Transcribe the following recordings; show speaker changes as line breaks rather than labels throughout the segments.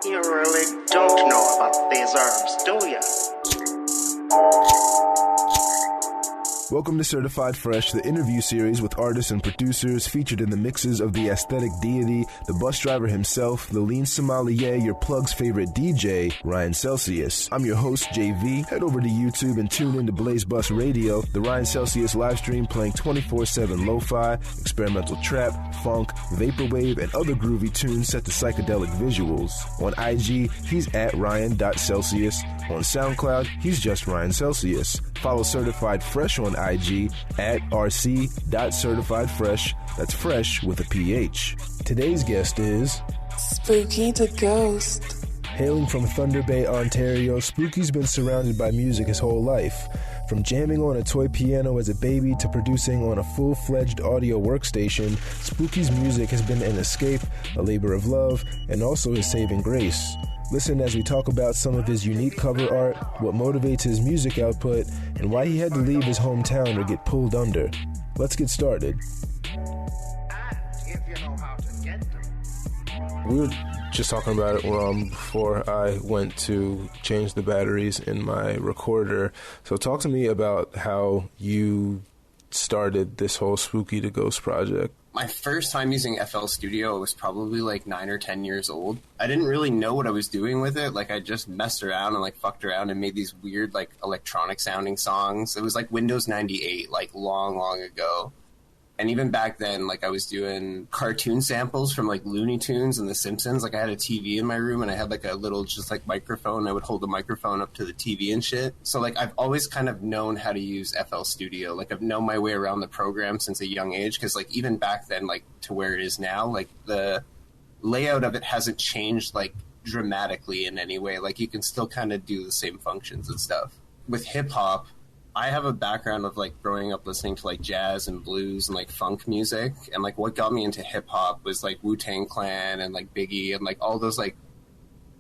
You really don't know about these herbs, do you?
Welcome to Certified Fresh, the interview series with artists and producers featured in the mixes of the aesthetic deity, the bus driver himself, the lean sommelier, your plug's favorite DJ, Ryan Celsius. I'm your host, JV. Head over to YouTube and tune in to Blaze Bus Radio, the Ryan Celsius live stream playing 24/7 lo-fi, experimental trap, funk, vaporwave, and other groovy tunes set to psychedelic visuals. On IG, he's at Ryan.Celsius. On SoundCloud, he's just Ryan Celsius. Follow Certified Fresh on IG at rc.certifiedfresh. That's fresh with a PH. Today's guest is
Spooky the Ghost.
Hailing from Thunder Bay, Ontario, Spooky's been surrounded by music his whole life. From jamming on a toy piano as a baby to producing on a full-fledged audio workstation, Spooky's music has been an escape, a labor of love, and also his saving grace. Listen as we talk about some of his unique cover art, what motivates his music output, and why he had to leave his hometown or get pulled under. Let's get started. We were just talking about it before I went to change the batteries in my recorder. So talk to me about how you started this whole Spooky the Ghost project.
My first time using FL Studio, I was probably like 9 or 10 years old. I didn't really know what I was doing with it. Like, I just messed around and like fucked around and made these weird like electronic sounding songs. It was like Windows 98, like long ago. And even back then, like, I was doing cartoon samples from like Looney Tunes and The Simpsons. Like, I had a TV in my room and I had like a little just like microphone. I would hold the microphone up to the TV and shit. So like, I've always kind of known how to use FL Studio. Like, I've known my way around the program since a young age. Cause like, even back then, like to where it is now, like the layout of it hasn't changed like dramatically in any way. Like, you can still kind of do the same functions and stuff. With hip hop, I have a background of like growing up listening to like jazz and blues and like funk music, and like what got me into hip hop was like Wu-Tang Clan and like Biggie and like all those like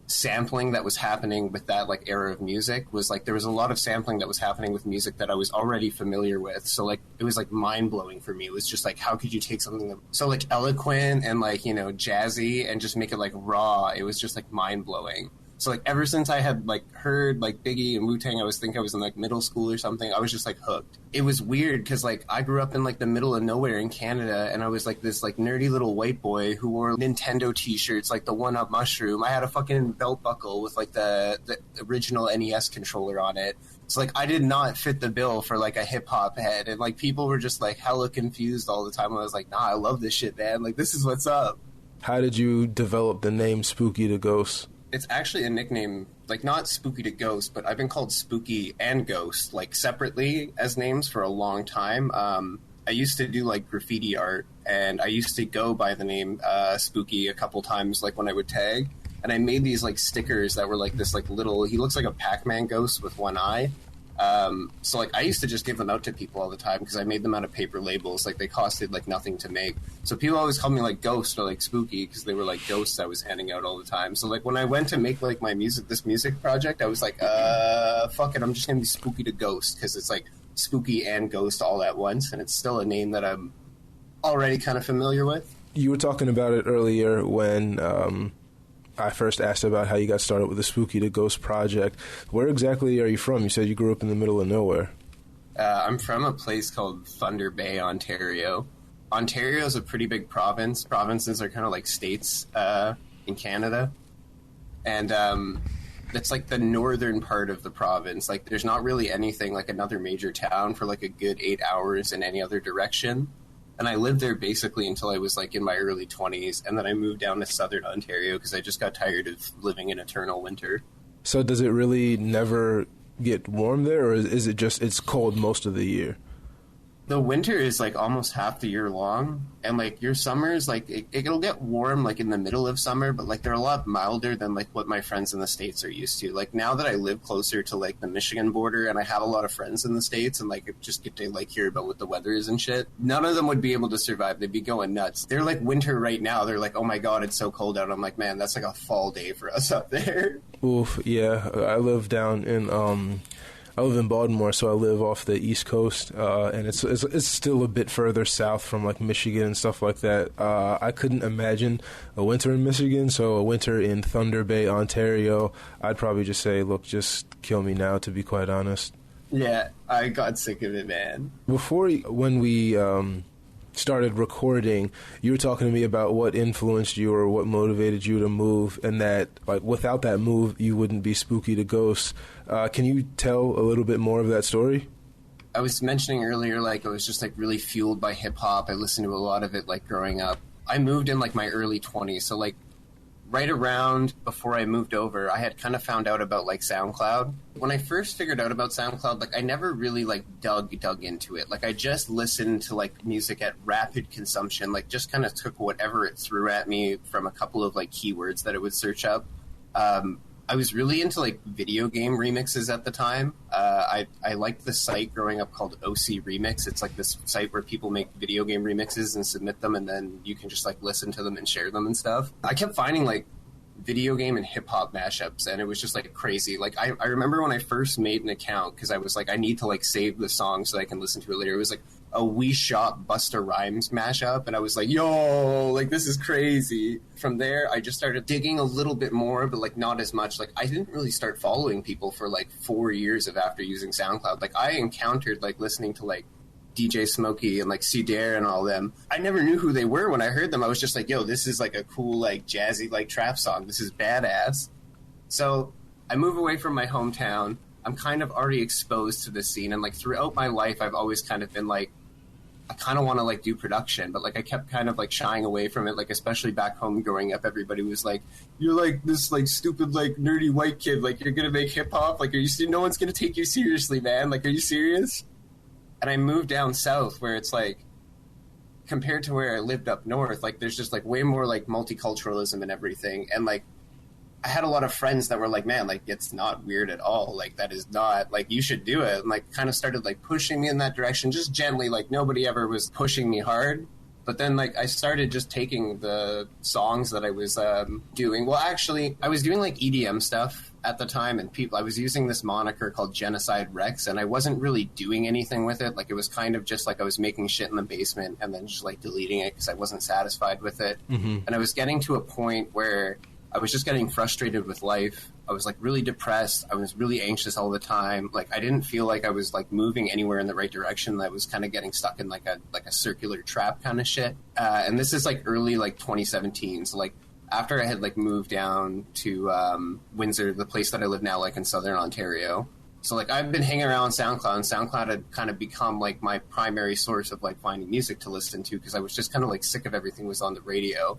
sampling that was happening with that like era of music. Was like there was a lot of sampling that was happening with music that I was already familiar with. So like it was like mind blowing for me. It was just like, how could you take something that so like eloquent and like, you know, jazzy and just make it like raw? It was just like mind blowing. So, like, ever since I had, like, heard, like, Biggie and Wu-Tang, I was in, like, middle school or something, I was just, like, hooked. It was weird because, like, I grew up in, like, the middle of nowhere in Canada, and I was, like, this, like, nerdy little white boy who wore Nintendo T-shirts, like, the one-up mushroom. I had a fucking belt buckle with, like, the original NES controller on it. So, like, I did not fit the bill for, like, a hip-hop head, and, like, people were just, like, hella confused all the time. I was like, nah, I love this shit, man. Like, this is what's up.
How did you develop the name Spooky the Ghost?
It's actually a nickname, like not Spooky the Ghost, but I've been called Spooky and Ghost, like separately as names for a long time. I used to do like graffiti art, and I used to go by the name Spooky a couple times, like when I would tag. And I made these like stickers that were like this like little, he looks like a Pac-Man ghost with one eye. So like I used to just give them out to people all the time because I made them out of paper labels. Like they costed like nothing to make. So people always called me like Ghost or like Spooky because they were like ghosts I was handing out all the time. So like when I went to make like this music project, I was like, fuck it, I'm just gonna be Spooky the Ghost because it's like Spooky and Ghost all at once, and it's still a name that I'm already kind of familiar with.
You were talking about it earlier when I first asked about how you got started with the Spooky the Ghost project. Where exactly are you from? You said you grew up in the middle of nowhere.
I'm from a place called Thunder Bay, Ontario. Ontario is a pretty big province. Provinces are kind of like states in Canada. And it's like the northern part of the province. Like there's not really anything like another major town for like a good 8 hours in any other direction. And I lived there basically until I was like in my early 20s. And then I moved down to southern Ontario because I just got tired of living in eternal winter.
So does it really never get warm there, or is it just it's cold most of the year?
The winter is like almost half the year long, and like your summers, like it'll get warm like in the middle of summer, but like they're a lot milder than like what my friends in the States are used to. Like now that I live closer to like the Michigan border and I have a lot of friends in the States and like just get to like hear about what the weather is and shit, none of them would be able to survive. They'd be going nuts. They're like winter right now. They're like, oh my God, it's so cold out. I'm like, man, that's like a fall day for us up there.
Oof, yeah. I live down in I live in Baltimore, so I live off the East Coast, and it's still a bit further south from like Michigan and stuff like that. I couldn't imagine a winter in Michigan, so a winter in Thunder Bay, Ontario, I'd probably just say, look, just kill me now, to be quite honest.
Yeah, I got sick of it, man.
When we started recording, you were talking to me about what influenced you or what motivated you to move, and that like without that move you wouldn't be Spooky the Ghost. Can you tell a little bit more of that story?
I was mentioning earlier, like, I was just like really fueled by hip hop. I listened to a lot of it like growing up. I moved in like my early 20s, so like right around before I moved over, I had kind of found out about like SoundCloud. When I first figured out about SoundCloud, like I never really like dug into it. Like I just listened to like music at rapid consumption, like just kind of took whatever it threw at me from a couple of like keywords that it would search up. I was really into like video game remixes at the time. I liked this site growing up called OC Remix. It's like this site where people make video game remixes and submit them, and then you can just like listen to them and share them and stuff. I kept finding like video game and hip hop mashups, and it was just like crazy. Like I remember when I first made an account, because I was like, I need to like save the song so I can listen to it later. It was like a We Shot Busta Rhymes mashup, and I was like, yo, like this is crazy. From there, I just started digging a little bit more, but like not as much. Like I didn't really start following people for like 4 years of after using SoundCloud. Like I encountered like listening to like DJ Smokey and like C Dare and all them. I never knew who they were when I heard them. I was just like, yo, this is like a cool like jazzy like trap song. This is badass. So I move away from my hometown. I'm kind of already exposed to this scene, and like throughout my life I've always kind of been like, I kind of want to like do production, but like I kept kind of like shying away from it. Like especially back home growing up, everybody was like, "You're like this like stupid like nerdy white kid. Like you're gonna make hip hop. Like no one's gonna take you seriously, man. Like are you serious?" And I moved down south where it's like, compared to where I lived up north, like there's just like way more like multiculturalism and everything. And like I had a lot of friends that were like, man, like it's not weird at all. Like that is not like you should do it. And like kind of started like pushing me in that direction, just gently. Like nobody ever was pushing me hard. But then like I started just taking the songs that I was doing. Well, actually, I was doing like EDM stuff at the time, and I was using this moniker called Genocide Rex, and I wasn't really doing anything with it. Like it was kind of just like I was making shit in the basement and then just like deleting it because I wasn't satisfied with it. Mm-hmm. And I was getting to a point where I was just getting frustrated with life. I was like really depressed. I was really anxious all the time. Like I didn't feel like I was like moving anywhere in the right direction. I was kind of getting stuck in like a circular trap kind of shit. And this is like early like 2017. So like after I had like moved down to Windsor, the place that I live now, like in Southern Ontario. So like I've been hanging around SoundCloud, and SoundCloud had kind of become like my primary source of like finding music to listen to, because I was just kind of like sick of everything was on the radio.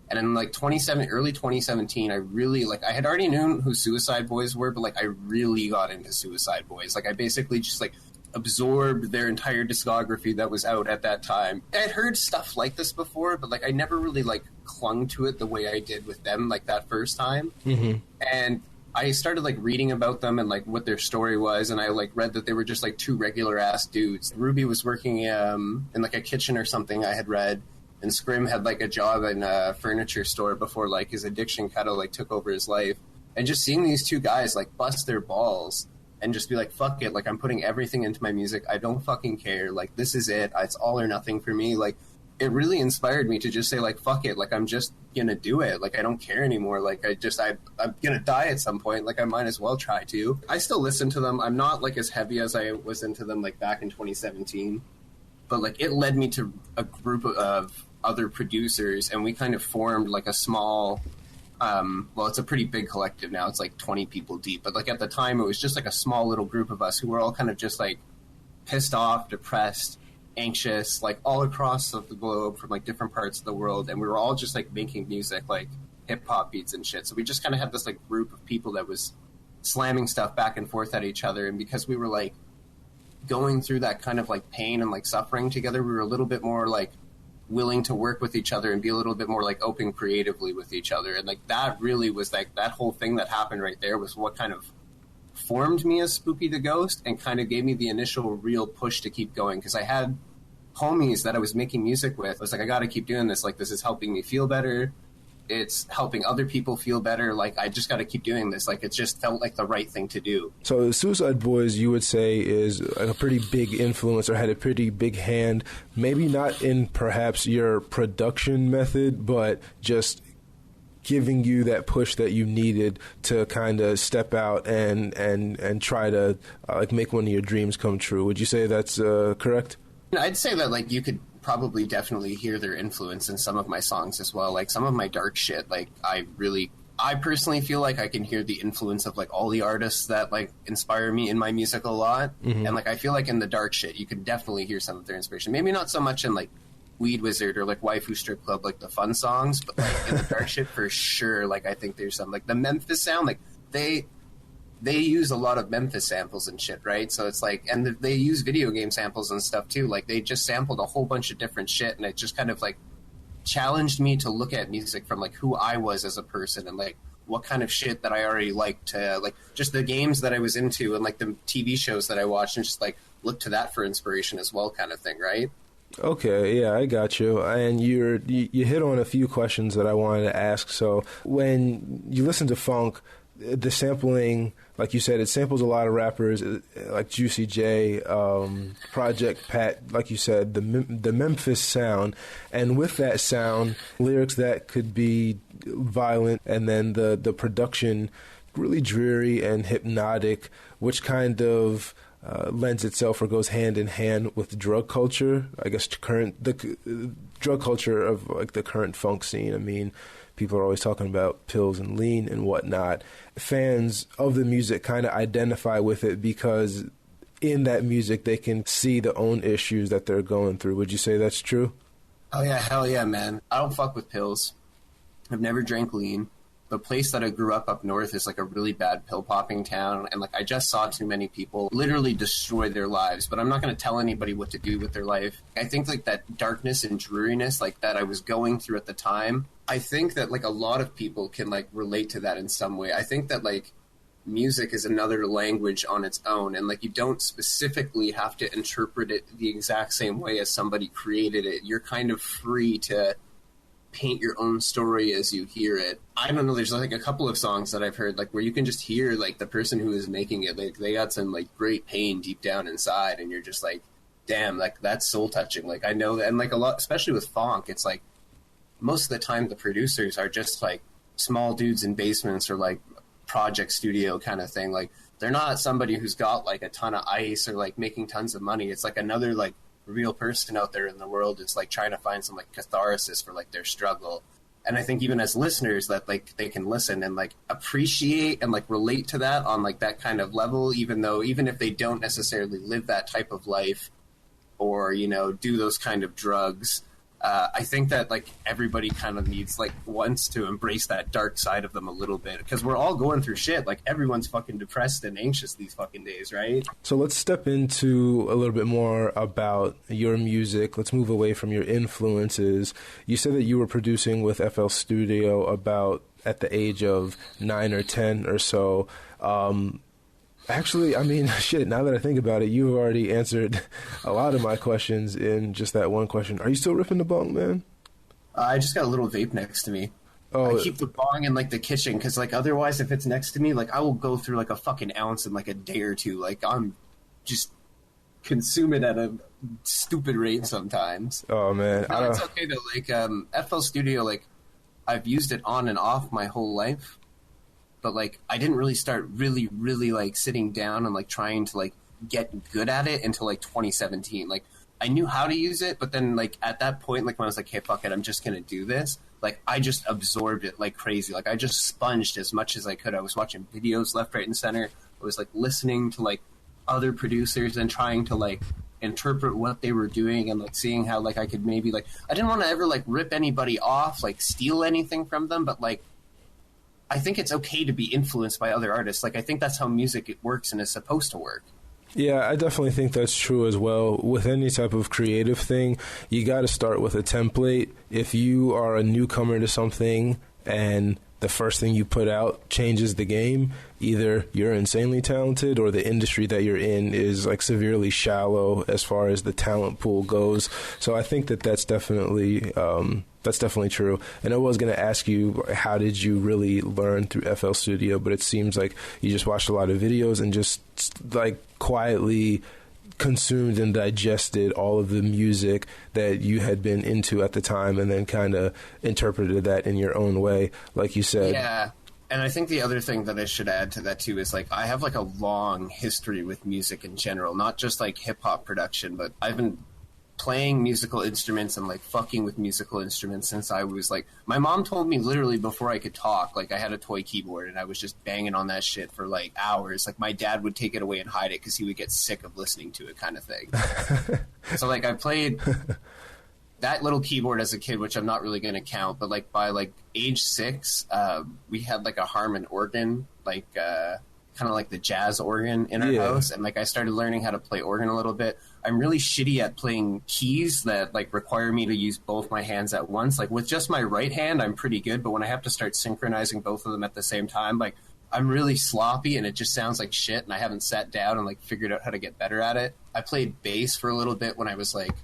And in like early 2017, I really like, I had already known who Suicide Boys were, but like I really got into Suicide Boys. Like I basically just like absorbed their entire discography that was out at that time. I had heard stuff like this before, but like I never really like clung to it the way I did with them like that first time. Mm-hmm. And I started like reading about them and like what their story was, and I like read that they were just like two regular ass dudes. Ruby was working in like a kitchen or something, I had read. And Scrim had like a job in a furniture store before like his addiction kind of like took over his life. And just seeing these two guys like bust their balls and just be like, fuck it, like I'm putting everything into my music. I don't fucking care. Like this is it. It's all or nothing for me. Like it really inspired me to just say like, fuck it. Like I'm just gonna do it. Like I don't care anymore. Like I'm gonna die at some point. Like I might as well try to. I still listen to them. I'm not like as heavy as I was into them like back in 2017. But like it led me to a group of other producers, and we kind of formed like a small well, it's a pretty big collective now. It's like 20 people deep, but like at the time it was just like a small little group of us who were all kind of just like pissed off, depressed, anxious, like all across the globe from like different parts of the world, and we were all just like making music, like hip hop beats and shit. So we just kind of had this like group of people that was slamming stuff back and forth at each other, and because we were like going through that kind of like pain and like suffering together, we were a little bit more like willing to work with each other and be a little bit more like open creatively with each other. And like that really was like that whole thing that happened right there was what kind of formed me as Spooky the Ghost and kind of gave me the initial real push to keep going, because I had homies that I was making music with. I was like, I gotta keep doing this. Like this is helping me feel better. it's helping other people feel better. Like, I just got to keep doing this. Like, it just felt like the right thing to do.
So Suicide Boys, you would say, is a pretty big influence, or had a pretty big hand, maybe not in perhaps your production method, but just giving you that push that you needed to kind of step out and try to like make one of your dreams come true. Would you say that's correct?
I'd say that, like, you could probably definitely hear their influence in some of my songs as well. Like, some of my dark shit, like, I personally feel like I can hear the influence of, like, all the artists that, like, inspire me in my music a lot. Mm-hmm. And, like, I feel like in the dark shit, you can definitely hear some of their inspiration. Maybe not so much in, like, Weed Wizard or, like, Waifu Strip Club, like, the fun songs, but, like, in the dark shit, for sure, like, I think there's some, like, the Memphis sound, like, they use a lot of Memphis samples and shit, right? So it's like, and they use video game samples and stuff too. Like, they just sampled a whole bunch of different shit, and it just kind of like challenged me to look at music from like who I was as a person and like what kind of shit that I already liked, to like just the games that I was into and like the TV shows that I watched, and just like look to that for inspiration as well, kind of thing, right?
Okay, yeah, I got you. And you hit on a few questions that I wanted to ask. So when you listen to funk, the sampling, like you said, it samples a lot of rappers like Juicy J, Project Pat, like you said, the Memphis sound. And with that sound, lyrics that could be violent, and then the production really dreary and hypnotic, which kind of lends itself or goes hand in hand with drug culture. I guess the drug culture of like the current funk scene. I mean, people are always talking about pills and lean and whatnot. Fans of the music kind of identify with it because in that music they can see the own issues that they're going through. Would you say that's true?
Oh yeah, hell yeah, man. I don't fuck with pills. I've never drank lean. The place that I grew up north is like a really bad pill popping town, and like I just saw too many people literally destroy their lives. But I'm not going to tell anybody what to do with their life. I think like that darkness and dreariness like that I was going through at the time, I think that like a lot of people can like relate to that in some way. I think that like music is another language on its own, and like you don't specifically have to interpret it the exact same way as somebody created it. You're kind of free to paint your own story as you hear it. I don't know, there's like a couple of songs that I've heard like where you can just hear like the person who is making it, like they got some like great pain deep down inside, and you're just like, damn, like that's soul touching. Like I know that, and like a lot, especially with funk, it's like most of the time the producers are just like small dudes in basements or like project studio kind of thing. Like they're not somebody who's got like a ton of ice or like making tons of money. It's like another like real person out there in the world is like trying to find some like catharsis for like their struggle. And I think even as listeners that like they can listen and like appreciate and like relate to that on like that kind of level, even if they don't necessarily live that type of life or, you know, do those kind of drugs. I think that like everybody kind of wants to embrace that dark side of them a little bit, because we're all going through shit. Like everyone's fucking depressed and anxious these fucking days, right?
So let's step into a little bit more about your music. Let's move away from your influences. You said that you were producing with FL Studio about at the age of 9 or 10 or so. Actually, I mean, shit, now that I think about it, you've already answered a lot of my questions in just that one question. Are you still ripping the bong, man?
I just got a little vape next to me.
Oh,
I keep the bong in, like, the kitchen, because, like, otherwise, if it's next to me, like, I will go through, like, a fucking ounce in, like, a day or two. Like, I'm just consume it at a stupid rate sometimes.
Oh, man.
No, it's okay, though. Like, FL Studio, like, I've used it on and off my whole life. But, like, I didn't really start really, like, sitting down and, like, trying to, like, get good at it until, like, 2017. Like, I knew how to use it, but then, like, at that point, like, when I was like, hey, fuck it, I'm just going to do this, like, I just absorbed it like crazy. Like, I just sponged as much as I could. I was watching videos left, right, and center. I was, like, listening to, like, other producers and trying to, like, interpret what they were doing and, like, seeing how, like, I could maybe, like, I didn't want to ever, like, rip anybody off, like, steal anything from them, but, like, I think it's okay to be influenced by other artists. Like, I think that's how music works and is supposed to work.
Yeah, I definitely think that's true as well. With any type of creative thing, you got to start with a template. If you are a newcomer to something and the first thing you put out changes the game. Either you're insanely talented or the industry that you're in is like severely shallow as far as the talent pool goes. So I think that that's definitely true. And I was going to ask you, how did you really learn through FL Studio? But it seems like you just watched a lot of videos and just like quietly consumed and digested all of the music that you had been into at the time and then kind of interpreted that in your own way, like you said.
Yeah. And I think the other thing that I should add to that too is like I have like a long history with music in general, not just like hip hop production, but I've been playing musical instruments and like fucking with musical instruments since I was like, my mom told me literally before I could talk, like I had a toy keyboard and I was just banging on that shit for like hours. Like my dad would take it away and hide it because he would get sick of listening to it, kind of thing. So like I played that little keyboard as a kid, which I'm not really going to count, but like by like age 6, we had like a Harman organ, like kind of like the jazz organ in our house, and like I started learning how to play organ a little bit. I'm really shitty at playing keys that like require me to use both my hands at once. Like with just my right hand, I'm pretty good, but when I have to start synchronizing both of them at the same time, like I'm really sloppy and it just sounds like shit, and I haven't sat down and like figured out how to get better at it. I played bass for a little bit when I was like,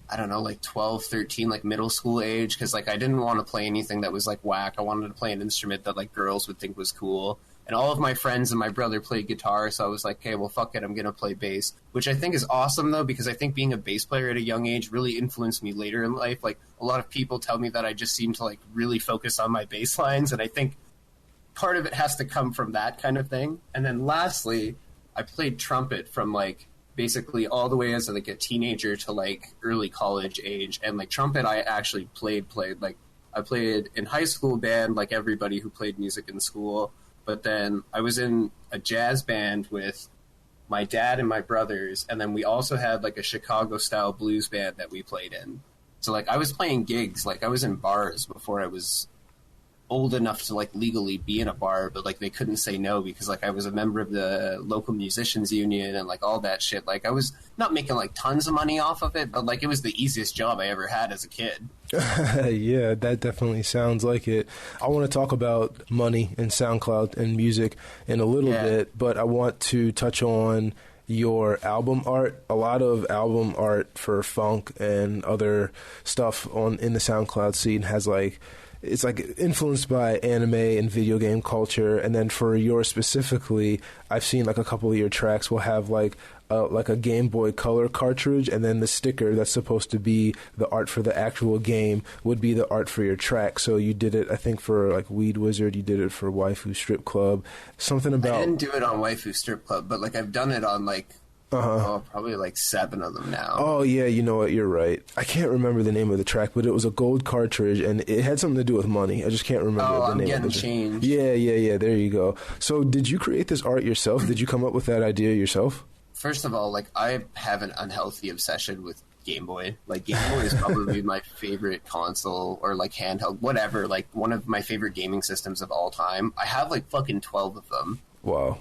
I don't know, like 12, 13, like middle school age, because like I didn't want to play anything that was like whack. I wanted to play an instrument that like girls would think was cool. And all of my friends and my brother played guitar, so I was like, okay, well, fuck it, I'm going to play bass. Which I think is awesome, though, because I think being a bass player at a young age really influenced me later in life. Like, a lot of people tell me that I just seem to, like, really focus on my bass lines, and I think part of it has to come from that kind of thing. And then lastly, I played trumpet from, like, basically all the way as, like, a teenager to, like, early college age. And, like, trumpet I actually played. Like, I played in high school band, like everybody who played music in school. But then I was in a jazz band with my dad and my brothers, and then we also had like a Chicago-style blues band that we played in. So like I was playing gigs, like I was in bars before I was old enough to like legally be in a bar, but like they couldn't say no because like I was a member of the local musicians union and like all that shit. Like I was not making like tons of money off of it, but like it was the easiest job I ever had as a kid.
Yeah, that definitely sounds like it. I want to talk about money and SoundCloud and music in a little bit, but I want to touch on your album art. A lot of album art for funk and other stuff in the SoundCloud scene has like, it's like influenced by anime and video game culture. And then for yours specifically, I've seen like a couple of your tracks will have like a Game Boy Color cartridge, and then the sticker that's supposed to be the art for the actual game would be the art for your track. So you did it, I think, for like Weed Wizard, you did it for Waifu Strip Club. Something about...
I didn't do it on Waifu Strip Club, but like I've done it on like probably like 7 of them now.
Oh, yeah, you know what? You're right. I can't remember the name of the track, but it was a gold cartridge, and it had something to do with money. I just can't remember the name of the
track.
Yeah, there you go. So did you create this art yourself? Did you come up with that idea yourself?
First of all, like I have an unhealthy obsession with Game Boy. Like Game Boy is probably my favorite console or like handheld, whatever, like one of my favorite gaming systems of all time. I have like fucking 12 of them.
Wow.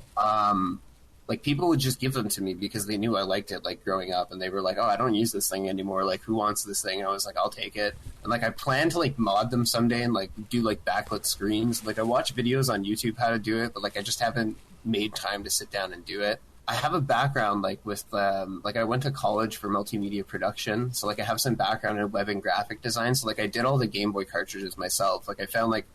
Like people would just give them to me because they knew I liked it, like growing up, and they were like, oh, I don't use this thing anymore, like who wants this thing? And I was like, I'll take it. And like I plan to like mod them someday and like do like backlit screens. Like I watch videos on YouTube how to do it, but like I just haven't made time to sit down and do it. I have a background like with like I went to college for multimedia production, so like I have some background in web and graphic design. So like I did all the Game Boy cartridges myself. Like I found like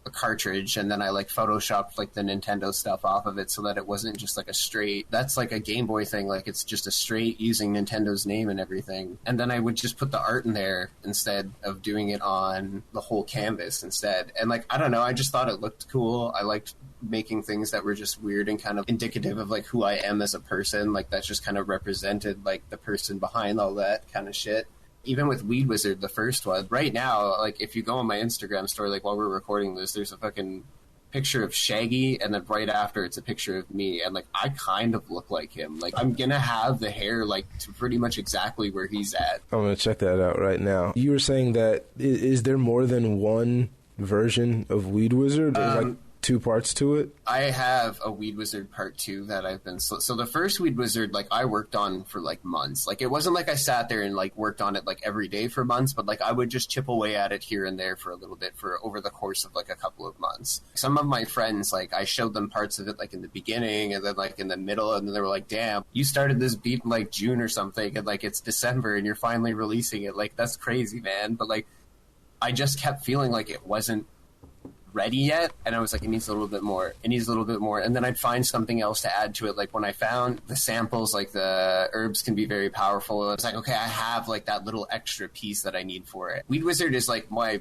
a cartridge, and then I like photoshopped like the Nintendo stuff off of it so that it wasn't just like a straight, that's like a Game Boy thing, like it's just a straight using Nintendo's name and everything. And then I would just put the art in there instead of doing it on the whole canvas instead. And like I don't know, I just thought it looked cool. I liked making things that were just weird and kind of indicative of like who I am as a person, like that just kind of represented like the person behind all that kind of shit. Even with Weed Wizard, the first one, right now, like if you go on my Instagram story, like while we're recording this, there's a fucking picture of Shaggy, and then right after it's a picture of me, and like I kind of look like him. Like I'm gonna have the hair like to pretty much exactly where he's at.
I'm gonna check that out right now. You were saying that is there more than one version of Weed Wizard? Like two parts to it?
I have a Weed Wizard Part 2 that I've been... So the first Weed Wizard, like, I worked on for, like, months. Like, it wasn't like I sat there and, like, worked on it, like, every day for months, but, like, I would just chip away at it here and there for a little bit for over the course of, like, a couple of months. Some of my friends, like, I showed them parts of it, like, in the beginning and then, like, in the middle, and then they were like, damn, you started this beat in, like, June or something, and, like, it's December, and you're finally releasing it. Like, that's crazy, man. But, like, I just kept feeling like it wasn't ready yet, and I was like, it needs a little bit more, and then I'd find something else to add to it. Like when I found the samples, like the herbs can be very powerful, it's like, okay, I have like that little extra piece that I need for it. Weed Wizard is like my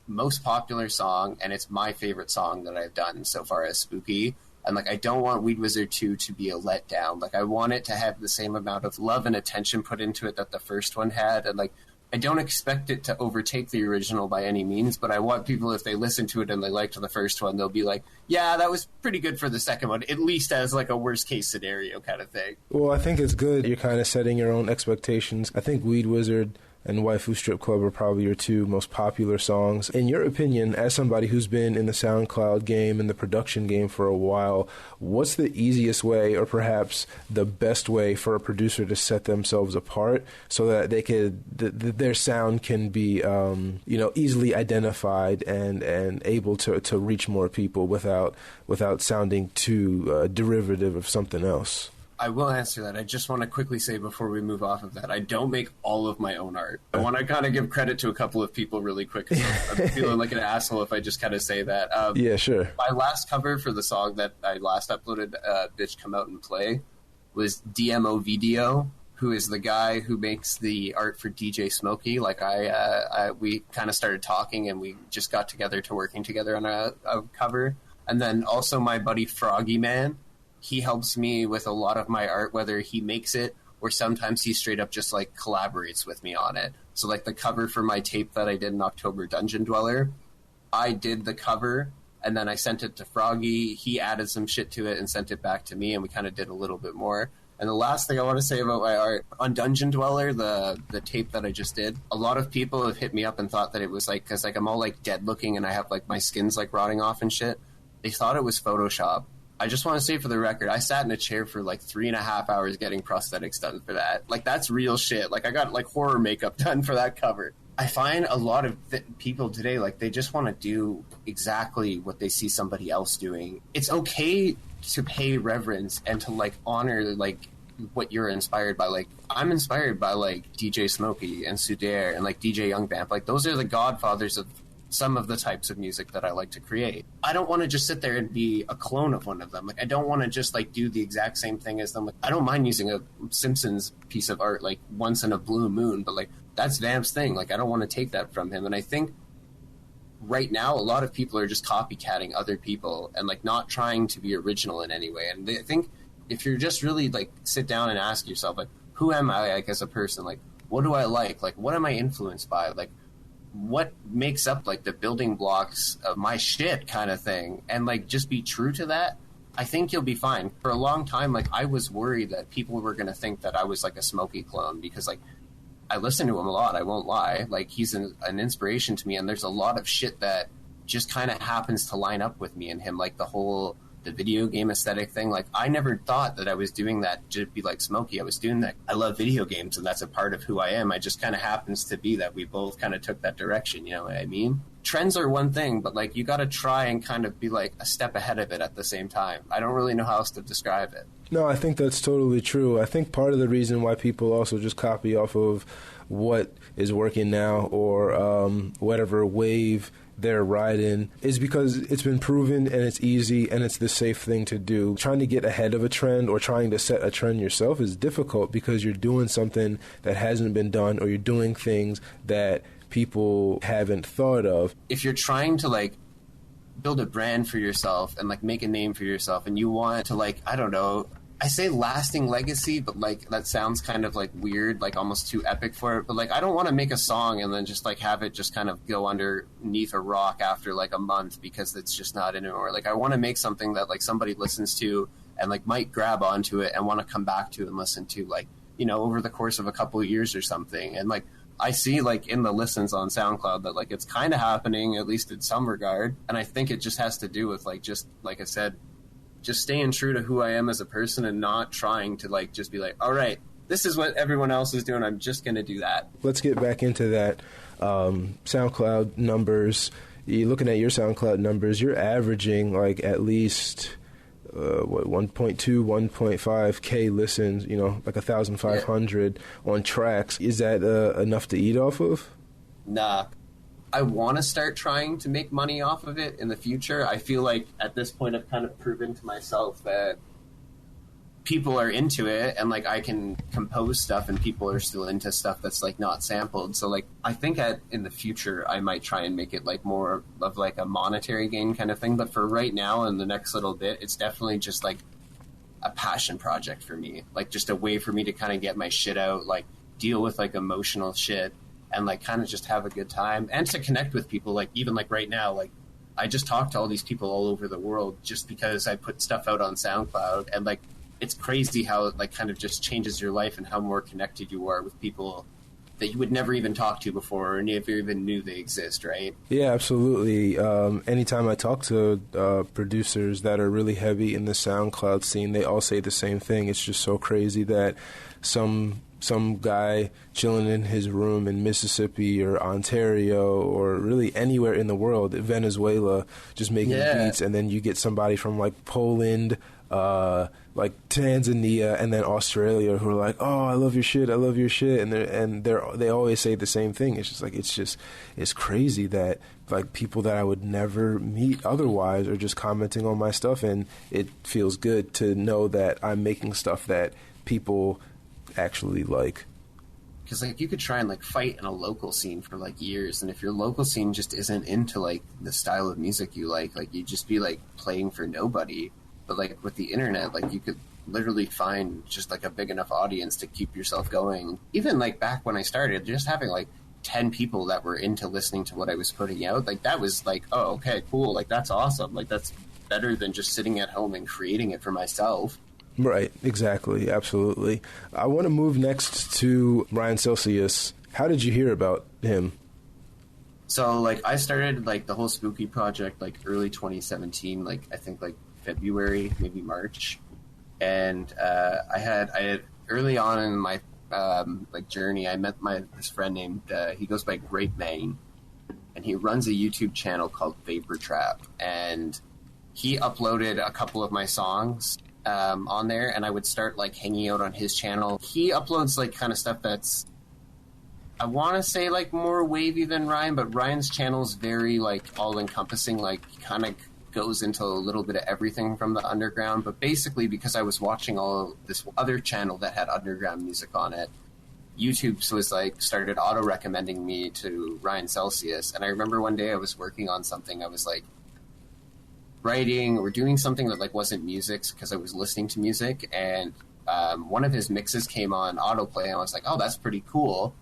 most popular song, and it's my favorite song that I've done so far as Spooky. And like, I don't want Weed Wizard 2 to be a letdown. Like, I want it to have the same amount of love and attention put into it that the first one had, and like, I don't expect it to overtake the original by any means, but I want people, if they listen to it and they liked the first one, they'll be like, yeah, that was pretty good for the second one, at least as like a worst case scenario kind of thing.
Well, I think it's good. You're kind of setting your own expectations. I think Weed Wizard and Waifu Strip Club are probably your two most popular songs. In your opinion, as somebody who's been in the SoundCloud game and the production game for a while, what's the easiest way, or perhaps the best way, for a producer to set themselves apart so that they could their sound can be easily identified and able to reach more people without sounding too derivative of something else?
I will answer that. I just want to quickly say before we move off of that, I don't make all of my own art. I want to kind of give credit to a couple of people really quick. I'm feeling like an asshole if I just kind of say that.
Yeah, sure.
My last cover for the song that I last uploaded, Bitch Come Out and Play, was DMO Video, who is the guy who makes the art for DJ Smokey. Like, we kind of started talking, and we just got together to working together on a cover. And then also my buddy Froggy Man. He helps me with a lot of my art, whether he makes it or sometimes he straight up just like collaborates with me on it. So like the cover for my tape that I did in October, Dungeon Dweller, I did the cover and then I sent it to Froggy. He added some shit to it and sent it back to me, and we kind of did a little bit more. And the last thing I want to say about my art, on Dungeon Dweller, the tape that I just did, a lot of people have hit me up and thought that it was like, because like I'm all like dead looking and I have like my skin's like rotting off and shit. They thought it was Photoshop. I just want to say for the record, I sat in a chair for like 3.5 hours getting prosthetics done for that. Like, that's real shit. Like, I got like horror makeup done for that cover. I find a lot of people today, like, they just want to do exactly what they see somebody else doing. It's okay to pay reverence and to like honor like what you're inspired by. Like, I'm inspired by like DJ Smokey and Sudair and like DJ Young Vamp. Like, those are the godfathers of some of the types of music that I like to create. I don't want to just sit there and be a clone of one of them. Like, I don't want to just like do the exact same thing as them. Like, I don't mind using a Simpsons piece of art like once in a blue moon, but like, that's Vamp's thing. Like, I don't want to take that from him. And I think right now a lot of people are just copycatting other people and like not trying to be original in any way. And I think if you're just really like sit down and ask yourself, like, who am I like as a person? Like, what do I like? Like, what am I influenced by? Like, what makes up like the building blocks of my shit kind of thing, and like just be true to that, I think you'll be fine. For a long time, like, I was worried that people were going to think that I was like a Smokey clone, because like I listen to him a lot, I won't lie. Like, he's an inspiration to me, and there's a lot of shit that just kind of happens to line up with me and him, like the video game aesthetic thing. Like, I never thought that I was doing that to be like Smokey. I was doing that. I love video games, and that's a part of who I am. I just kind of happens to be that we both kind of took that direction, you know what I mean? Trends are one thing, but like, you got to try and kind of be like a step ahead of it at the same time. I don't really know how else to describe it.
No, I think that's totally true. I think part of the reason why people also just copy off of what is working now, or whatever wave they're riding, is because it's been proven and it's easy and it's the safe thing to do. Trying to get ahead of a trend or trying to set a trend yourself is difficult, because you're doing something that hasn't been done, or you're doing things that people haven't thought of.
If you're trying to like build a brand for yourself and like make a name for yourself, and you want to like, I don't know, I say lasting legacy, but like that sounds kind of like weird, like almost too epic for it. But like, I don't want to make a song and then just like have it just kind of go underneath a rock after like a month because it's just not anymore. Like, I want to make something that like somebody listens to and like might grab onto it and want to come back to and listen to, like, you know, over the course of a couple of years or something. And like, I see like in the listens on SoundCloud that like it's kind of happening, at least in some regard. And I think it just has to do with like, just like I said, just staying true to who I am as a person and not trying to like just be like, all right, this is what everyone else is doing, I'm just going to do that.
Let's get back into that. SoundCloud numbers. You're looking at your SoundCloud numbers, you're averaging like at least 1.2, 1.5K listens, you know, like 1,500 on tracks. Is that enough to eat off of?
Nah. I want to start trying to make money off of it in the future. I feel like at this point I've kind of proven to myself that people are into it, and like I can compose stuff and people are still into stuff that's like not sampled. So like I think in the future I might try and make it like more of like a monetary gain kind of thing, but for right now and the next little bit, it's definitely just like a passion project for me, like just a way for me to kind of get my shit out, like deal with like emotional shit and like kind of just have a good time and to connect with people. Like even like right now, like I just talk to all these people all over the world just because I put stuff out on SoundCloud, and like it's crazy how it like kind of just changes your life and how more connected you are with people that you would never even talk to before or never even knew they exist, right?
Yeah, absolutely. Anytime I talk to producers that are really heavy in the SoundCloud scene, they all say the same thing. It's just so crazy that some guy chilling in his room in Mississippi or Ontario or really anywhere in the world, Venezuela, just making beats, and then you get somebody from like Poland, like Tanzania, and then Australia who are like, oh, I love your shit, and they always say the same thing. It's just like it's crazy that like people that I would never meet otherwise are just commenting on my stuff, and it feels good to know that I'm making stuff that people actually like.
Because like you could try and like fight in a local scene for like years, and if your local scene just isn't into like the style of music you like you'd just be like playing for nobody. But like with the internet, like you could literally find just like a big enough audience to keep yourself going. Even like back when I started, just having like 10 people that were into listening to what I was putting out, like that was like, oh, okay, cool, like that's awesome, like that's better than just sitting at home and creating it for myself.
Right, exactly, absolutely. I want to move next to Ryan Celsius. How did you hear about him?
So like I started like the whole Spooky project like early 2017, like I think like February, maybe March, and I had early on in my like journey, I met this friend named he goes by Great Maine, and he runs a YouTube channel called Vapor Trap, and he uploaded a couple of my songs on there, and I would start like hanging out on his channel. He uploads like kind of stuff that's, I want to say like more wavy than Ryan, but Ryan's channel is very like all encompassing, like kind of goes into a little bit of everything from the underground. But basically, because I was watching all this other channel that had underground music on it, YouTube was like started auto recommending me to Ryan Celsius. And I remember one day I was working on something, I was like writing or doing something that like wasn't music because I was listening to music, and one of his mixes came on autoplay, and I was like, oh, that's pretty cool.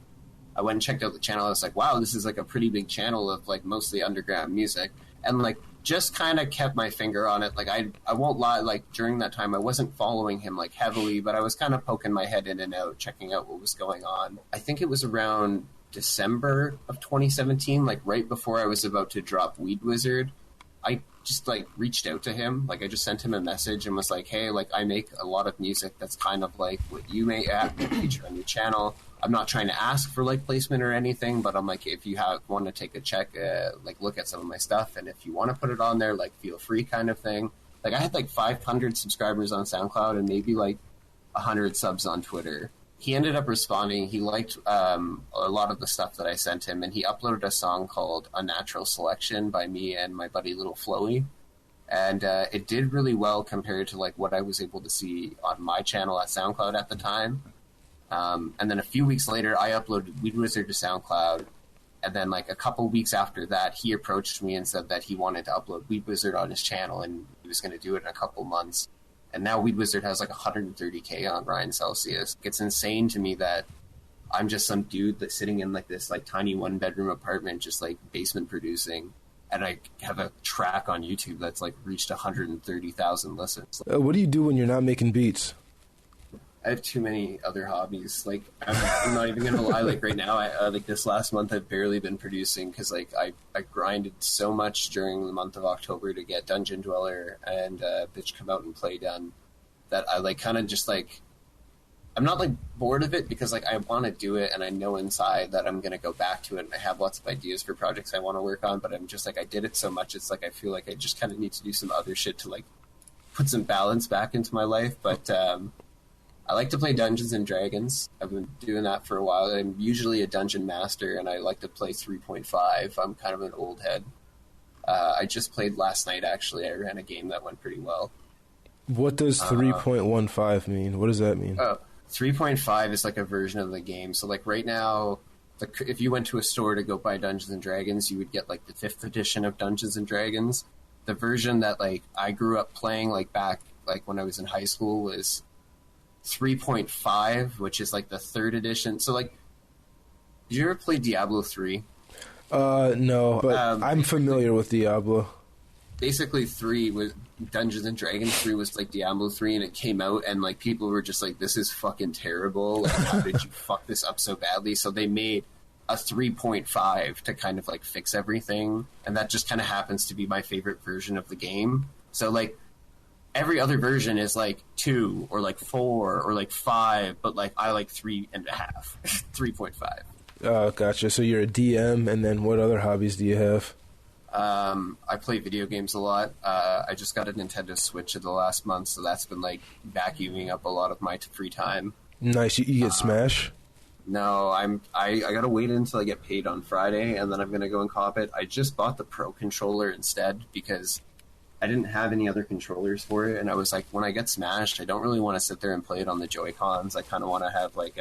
I went and checked out the channel. I was like, wow, this is like a pretty big channel of like mostly underground music, and like just kind of kept my finger on it. Like I won't lie, like during that time I wasn't following him like heavily, but I was kind of poking my head in and out, checking out what was going on. I think it was around December of 2017, like right before I was about to drop Weed Wizard. I just like reached out to him, like I just sent him a message and was like, hey, like I make a lot of music that's kind of like what you may feature on your channel. I'm not trying to ask for like placement or anything, but I'm like, if you want to take a check, like look at some of my stuff, and if you want to put it on there, like feel free, kind of thing. Like I had like 500 subscribers on SoundCloud and maybe like 100 subs on Twitter. He ended up responding. He liked a lot of the stuff that I sent him, and he uploaded a song called Unnatural Selection by me and my buddy Little Floey. And it did really well compared to like what I was able to see on my channel at SoundCloud at the time. And then a few weeks later, I uploaded Weed Wizard to SoundCloud. And then like a couple weeks after that, he approached me and said that he wanted to upload Weed Wizard on his channel, and he was going to do it in a couple months. And now Weed Wizard has like 130K on Ryan Celsius. It's insane to me that I'm just some dude that's sitting in like this like tiny 1-bedroom apartment, just like basement producing, and I have a track on YouTube that's like reached 130,000 listens.
What do you do when you're not making beats?
I have too many other hobbies. Like, I'm not even gonna lie. Like right now, like this last month, I've barely been producing because like I grinded so much during the month of October to get Dungeon Dweller and Bitch Come Out and Play done that I like kind of just like I'm not like bored of it because like I want to do it and I know inside that I'm gonna go back to it and I have lots of ideas for projects I want to work on. But I'm just like I did it so much, it's like I feel like I just kind of need to do some other shit to like put some balance back into my life. But I like to play Dungeons and Dragons. I've been doing that for a while. I'm usually a dungeon master, and I like to play 3.5. I'm kind of an old head. I just played last night, actually. I ran a game that went pretty well.
What does 3.15 mean? What does that mean?
3.5 is like a version of the game. So like right now, if you went to a store to go buy Dungeons and Dragons, you would get like the 5th edition of Dungeons and Dragons. The version that like I grew up playing like back like when I was in high school was 3.5, which is like the 3rd edition. So like, did you ever play Diablo 3?
No, but I'm familiar with Diablo.
Basically, 3 was Dungeons and Dragons 3 was like Diablo 3, and it came out, and like people were just like, "This is fucking terrible! Like, how did you fuck this up so badly?" So they made a 3.5 to kind of like fix everything, and that just kind of happens to be my favorite version of the game. So like every other version is like 2 or like 4 or like 5, but like I like 3.5, 3.5.
Gotcha. So you're a DM, and then what other hobbies do you have?
I play video games a lot. I just got a Nintendo Switch in the last month, so that's been like vacuuming up a lot of my free time.
Nice. You get Smash?
No, I gotta wait until I get paid on Friday, and then I'm gonna go and cop it. I just bought the Pro controller instead because I didn't have any other controllers for it, and I was like, when I get Smashed, I don't really want to sit there and play it on the Joy-Cons. I kind of want to have like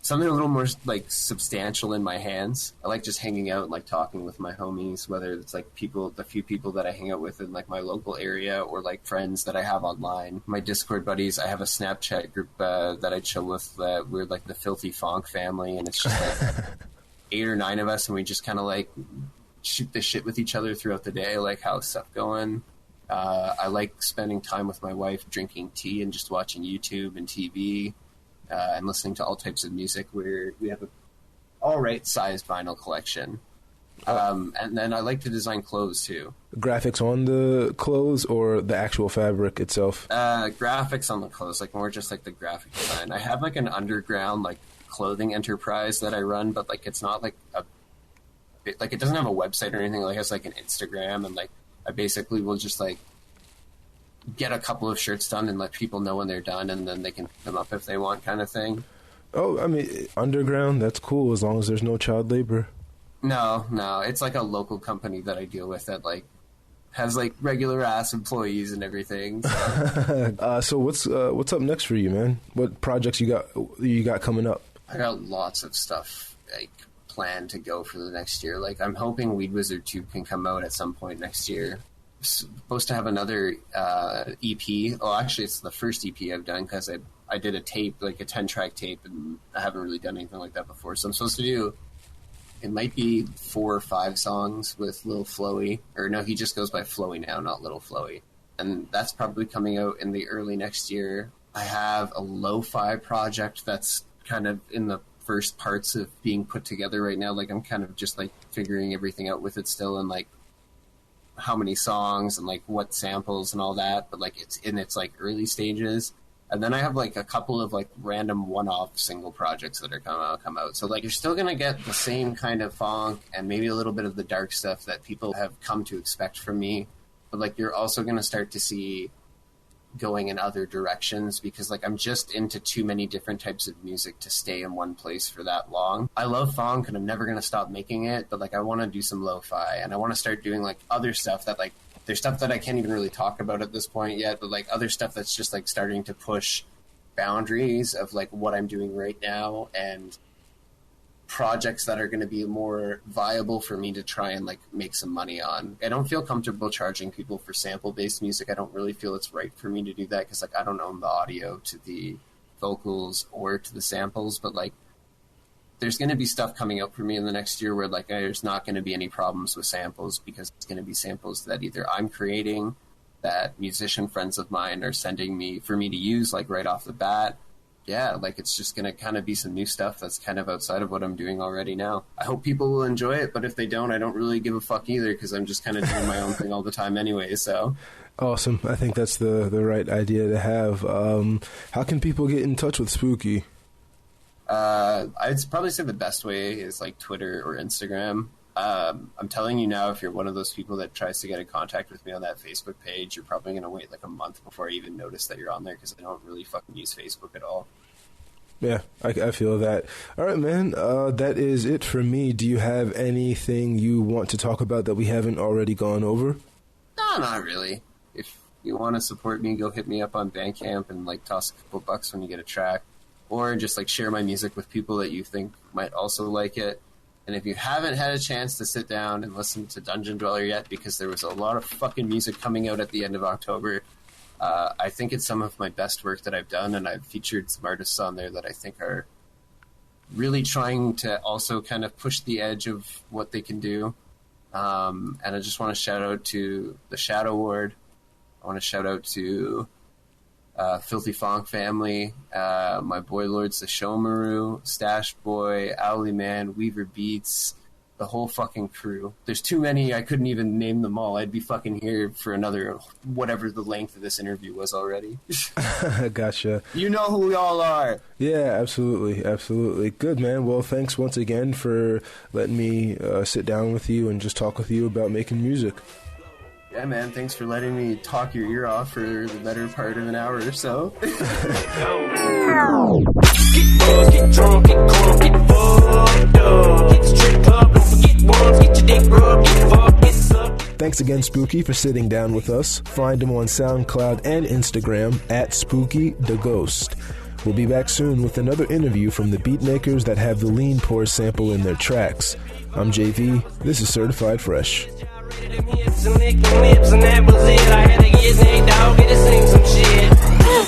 something a little more like substantial in my hands. I like just hanging out and like talking with my homies, whether it's like the few people that I hang out with in like my local area or like friends that I have online. My Discord buddies, I have a Snapchat group that I chill with. We're like the Filthy Fonk family, and it's just like 8 or 9 of us, and we just kind of like shoot the shit with each other throughout the day, like how's stuff going. I like spending time with my wife, drinking tea and just watching YouTube and TV. And listening to all types of music. We have a all right sized vinyl collection. And then I like to design clothes too.
Graphics on the clothes or the actual fabric itself?
Graphics on the clothes, like more just like the graphic design. I have like an underground like clothing enterprise that I run, but like it's not like it doesn't have a website or anything. Like it has like an Instagram, and like I basically will just like get a couple of shirts done and let people know when they're done, and then they can pick them up if they want, kind of thing.
Oh, I mean, underground, that's cool as long as there's no child labor.
No, it's like a local company that I deal with that like has like regular ass employees and everything. So,
so what's up next for you, man? What projects you got coming up?
I got lots of stuff like planned to go for the next year. Like I'm hoping Weed Wizard 2 can come out at some point next year. Supposed to have another EP. Oh, actually, it's the first EP I've done because I did a tape, like a 10-track tape, and I haven't really done anything like that before. So I'm supposed to do, it might be 4 or 5 songs with Lil Floey. Or no, he just goes by Floey now, not Little Floey. And that's probably coming out in the early next year. I have a lo-fi project that's kind of in the first parts of being put together right now. Like I'm kind of just like figuring everything out with it still, and like how many songs and like what samples and all that, but like it's in its like early stages. And then I have like a couple of like random one-off single projects that are come out. So like you're still gonna get the same kind of funk and maybe a little bit of the dark stuff that people have come to expect from me, but like you're also gonna start to see going in other directions, because like I'm just into too many different types of music to stay in one place for that long. I love funk and I'm never going to stop making it, but like I want to do some lo-fi, and I want to start doing like other stuff that like there's stuff that I can't even really talk about at this point yet, but like other stuff that's just like starting to push boundaries of like what I'm doing right now, and projects that are going to be more viable for me to try and like make some money on. I don't feel comfortable charging people for sample-based music. I don't really feel it's right for me to do that because like I don't own the audio to the vocals or to the samples, but like there's going to be stuff coming out for me in the next year where like there's not going to be any problems with samples, because it's going to be samples that either I'm creating that musician friends of mine are sending me for me to use, like, right off the bat. Yeah, like, it's just going to kind of be some new stuff that's kind of outside of what I'm doing already now. I hope people will enjoy it, but if they don't, I don't really give a fuck either, because I'm just kind of doing my own thing all the time anyway, so.
Awesome. I think that's the right idea to have. How can people get in touch with Spooky?
I'd probably say the best way is, like, Twitter or Instagram. I'm telling you now, if you're one of those people that tries to get in contact with me on that Facebook page, you're probably going to wait like a month before I even notice that you're on there, because I don't really fucking use Facebook at all.
Yeah, I feel that. All right, man, that is it for me. Do you have anything you want to talk about that we haven't already gone over?
No, not really. If you want to support me, go hit me up on Bandcamp and, like, toss a couple bucks when you get a track, or just, like, share my music with people that you think might also like it. And if you haven't had a chance to sit down and listen to Dungeon Dweller yet, because there was a lot of fucking music coming out at the end of October, I think it's some of my best work that I've done, and I've featured some artists on there that I think are really trying to also kind of push the edge of what they can do. And I just want to shout out to the Shadow Ward. I want to shout out to Filthy Funk Family, my boy Lords the Shomaru, Stash Boy, Owly Man, Weaver Beats, the whole fucking crew. There's too many, I couldn't even name them all. I'd be fucking here for another, whatever the length of this interview was already.
Gotcha.
You know who we all are.
Yeah, absolutely, absolutely. Good, man. Well, thanks once again for letting me sit down with you and just talk with you about making music.
Yeah, man, thanks for letting me talk your ear off for the better part of an hour or so.
Get buzzed, get drunk, get crunk, get fucked up. Hit the strip club, don't forget ones, get your dick rubbed, get fucked, get sucked.
Thanks again, Spooky, for sitting down with us. Find him on SoundCloud and Instagram at Spooky the Ghost. We'll be back soon with another interview from the beatmakers that have the lean pour sample in their tracks. I'm JV. This is Certified Fresh.
Them hips and licking lips, and that was it. I had to get Nate Dogg to sing some shit.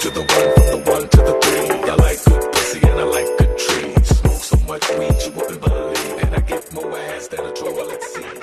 To the one, from the one to the three. I like good pussy and I like good trees. Smoke so much weed you wouldn't believe. And I get more ass than a toilet seat.